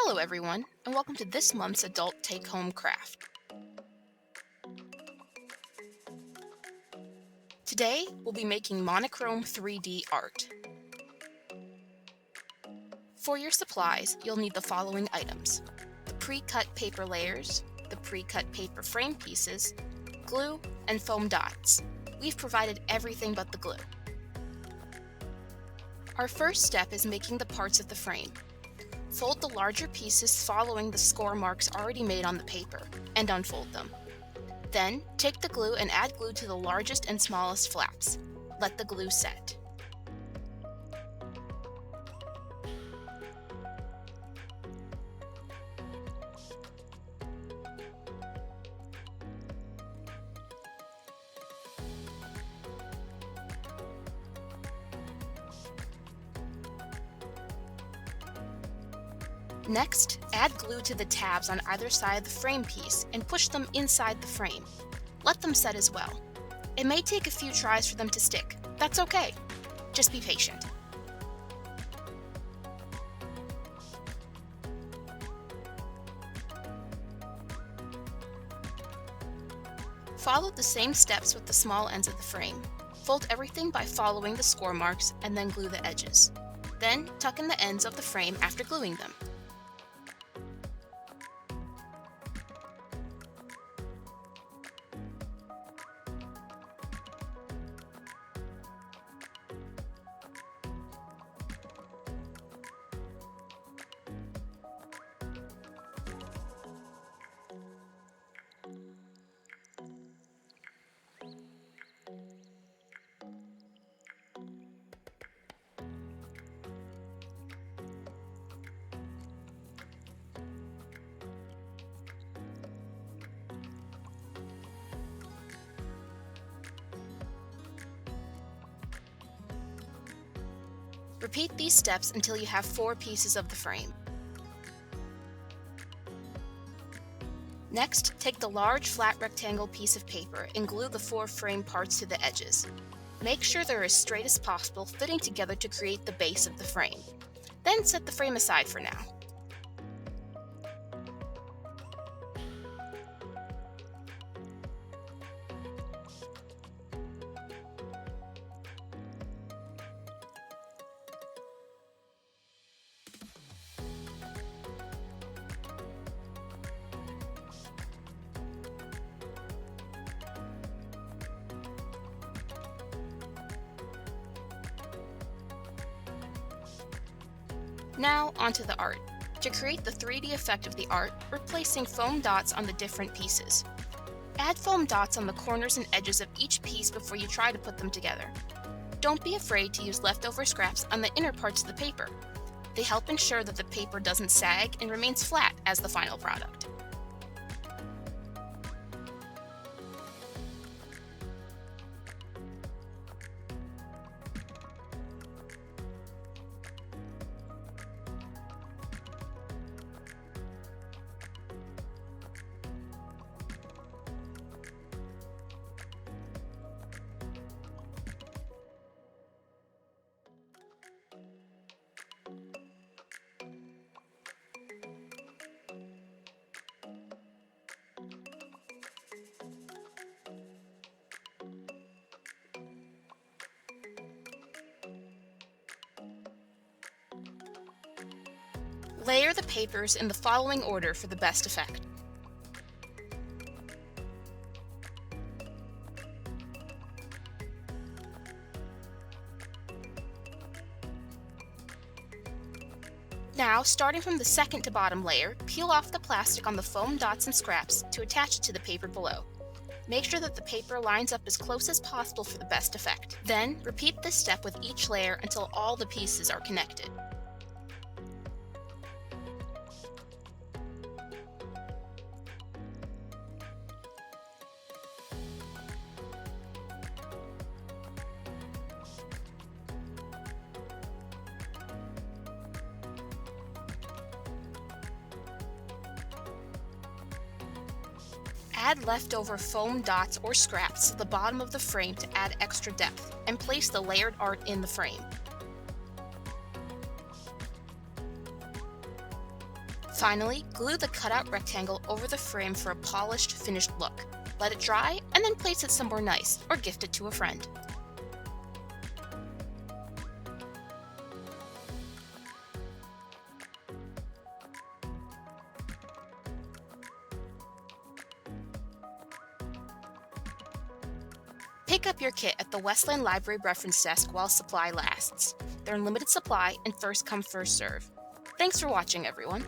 Hello everyone, and welcome to this month's Adult Take-Home Craft. Today, we'll be making monochrome 3D art. For your supplies, you'll need the following items: the pre-cut paper layers, the pre-cut paper frame pieces, glue, and foam dots. We've provided everything but the glue. Our first step is making the parts of the frame. Fold the larger pieces following the score marks already made on the paper, and unfold them. Then, take the glue and add glue to the largest and smallest flaps. Let the glue set. Next, add glue to the tabs on either side of the frame piece and push them inside the frame. Let them set as well. It may take a few tries for them to stick. That's okay. Just be patient. Follow the same steps with the small ends of the frame. Fold everything by following the score marks and then glue the edges. Then, tuck in the ends of the frame after gluing them. Repeat these steps until you have 4 pieces of the frame. Next, take the large flat rectangle piece of paper and glue the 4 frame parts to the edges. Make sure they're as straight as possible, fitting together to create the base of the frame. Then set the frame aside for now. Now, onto the art. To create the 3D effect of the art, we're placing foam dots on the different pieces. Add foam dots on the corners and edges of each piece before you try to put them together. Don't be afraid to use leftover scraps on the inner parts of the paper. They help ensure that the paper doesn't sag and remains flat as the final product. Layer the papers in the following order for the best effect. Now, starting from the second to bottom layer, peel off the plastic on the foam dots and scraps to attach it to the paper below. Make sure that the paper lines up as close as possible for the best effect. Then, repeat this step with each layer until all the pieces are connected. Add leftover foam dots or scraps to the bottom of the frame to add extra depth, and place the layered art in the frame. Finally, glue the cutout rectangle over the frame for a polished, finished look. Let it dry, and then place it somewhere nice, or gift it to a friend. Pick up your kit at the Westland Library reference desk while supply lasts. They're in limited supply and first come, first serve. Thanks for watching, everyone.